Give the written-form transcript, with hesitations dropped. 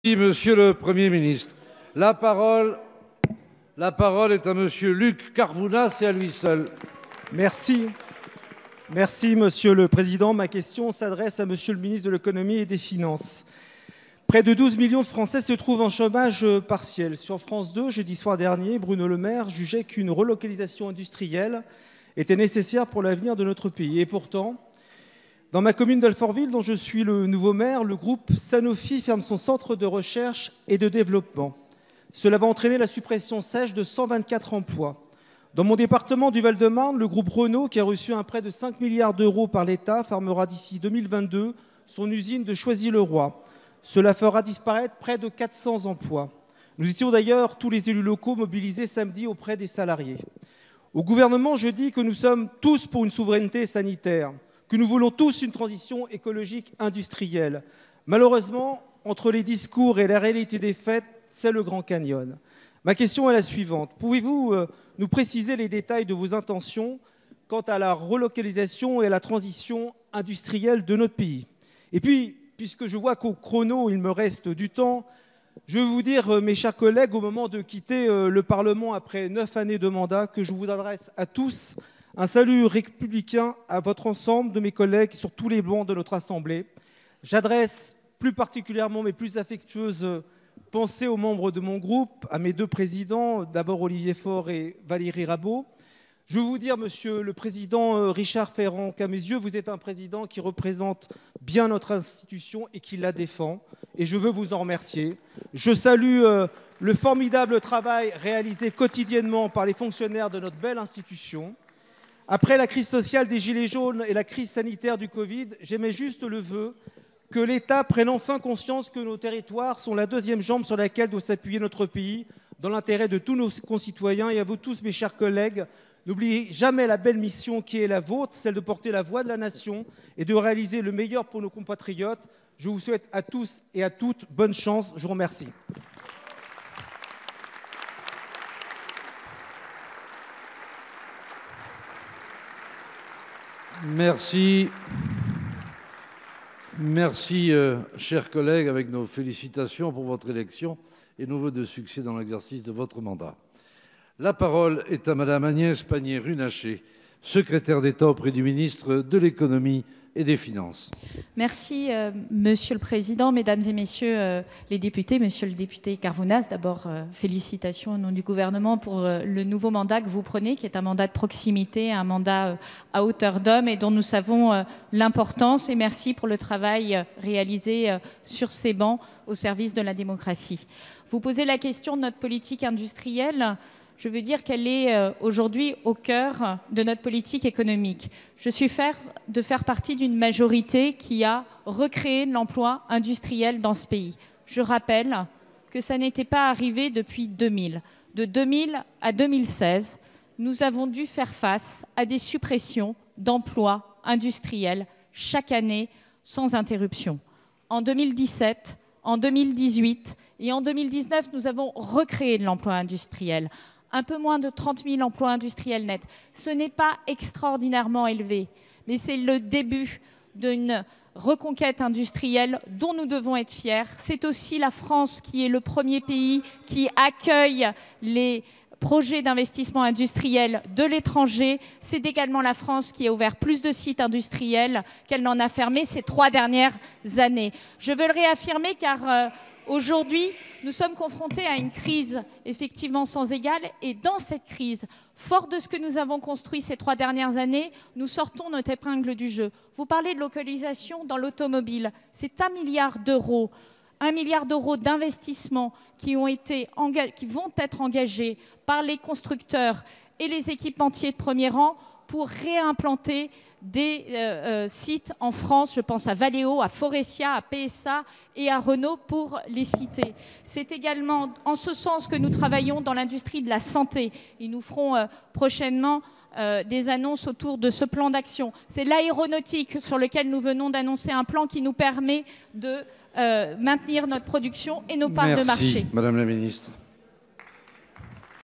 Monsieur le Premier ministre. La parole est à Monsieur Luc Carvounas et à lui seul. Merci. Merci, Monsieur le Président. Ma question s'adresse à Monsieur le ministre de l'Économie et des Finances. Près de 12 millions de Français se trouvent en chômage partiel. Sur France 2, jeudi soir dernier, Bruno Le Maire jugeait qu'une relocalisation industrielle était nécessaire pour l'avenir de notre pays. Et pourtant, dans ma commune d'Alfortville, dont je suis le nouveau maire, le groupe Sanofi ferme son centre de recherche et de développement. Cela va entraîner la suppression sèche de 124 emplois. Dans mon département du Val-de-Marne, le groupe Renault, qui a reçu un prêt de 5 milliards d'euros par l'État, fermera d'ici 2022 son usine de Choisy-le-Roi. Cela fera disparaître près de 400 emplois. Nous étions d'ailleurs tous les élus locaux mobilisés samedi auprès des salariés. Au gouvernement, je dis que nous sommes tous pour une souveraineté sanitaire, que nous voulons tous une transition écologique industrielle. Malheureusement, entre les discours et la réalité des faits, c'est le Grand Canyon. Ma question est la suivante. Pouvez-vous nous préciser les détails de vos intentions quant à la relocalisation et à la transition industrielle de notre pays? Et puis, puisque je vois qu'au chrono, il me reste du temps, je veux vous dire, mes chers collègues, au moment de quitter le Parlement après 9 années de mandat, que je vous adresse à tous un salut républicain à votre ensemble de mes collègues sur tous les bancs de notre Assemblée. J'adresse plus particulièrement mes plus affectueuses pensées aux membres de mon groupe, à mes deux présidents, d'abord Olivier Faure et Valérie Rabault. Je veux vous dire, Monsieur le Président Richard Ferrand, qu'à mes yeux, vous êtes un président qui représente bien notre institution et qui la défend. Et je veux vous en remercier. Je salue le formidable travail réalisé quotidiennement par les fonctionnaires de notre belle institution. Après la crise sociale des Gilets jaunes et la crise sanitaire du Covid, j'émets juste le vœu que l'État prenne enfin conscience que nos territoires sont la deuxième jambe sur laquelle doit s'appuyer notre pays, dans l'intérêt de tous nos concitoyens. Et à vous tous, mes chers collègues, n'oubliez jamais la belle mission qui est la vôtre, celle de porter la voix de la nation et de réaliser le meilleur pour nos compatriotes. Je vous souhaite à tous et à toutes bonne chance. Je vous remercie. Merci. Merci, chers collègues, avec nos félicitations pour votre élection et nos vœux de succès dans l'exercice de votre mandat. La parole est à Madame Agnès Pannier-Runacher, secrétaire d'État auprès du ministre de l'Économie et des Finances. Merci, Monsieur le Président, Mesdames et Messieurs les députés. Monsieur le député Carvounas, d'abord, félicitations au nom du gouvernement pour le nouveau mandat que vous prenez, qui est un mandat de proximité, un mandat à hauteur d'homme et dont nous savons l'importance. Et merci pour le travail réalisé sur ces bancs au service de la démocratie. Vous posez la question de notre politique industrielle. Je veux dire qu'elle est aujourd'hui au cœur de notre politique économique. Je suis fière de faire partie d'une majorité qui a recréé l'emploi industriel dans ce pays. Je rappelle que ça n'était pas arrivé depuis 2000. De 2000 à 2016, nous avons dû faire face à des suppressions d'emplois industriels chaque année sans interruption. En 2017, en 2018 et en 2019, nous avons recréé de l'emploi industriel. Un peu moins de 30 000 emplois industriels nets. Ce n'est pas extraordinairement élevé, mais c'est le début d'une reconquête industrielle dont nous devons être fiers. C'est aussi la France qui est le premier pays qui accueille les projets d'investissement industriel de l'étranger. C'est également la France qui a ouvert plus de sites industriels qu'elle n'en a fermé ces 3 dernières années. Je veux le réaffirmer car aujourd'hui, nous sommes confrontés à une crise effectivement sans égale et dans cette crise, fort de ce que nous avons construit ces 3 dernières années, nous sortons notre épingle du jeu. Vous parlez de localisation dans l'automobile, c'est 1 milliard d'euros. 1 milliard d'euros d'investissements qui vont être engagés par les constructeurs et les équipementiers de premier rang pour réimplanter des sites en France. Je pense à Valeo, à Faurecia, à PSA et à Renault pour les citer. C'est également en ce sens que nous travaillons dans l'industrie de la santé. Et nous ferons prochainement des annonces autour de ce plan d'action. C'est l'aéronautique sur lequel nous venons d'annoncer un plan qui nous permet de maintenir notre production et nos parts de marché. Merci, Madame la Ministre.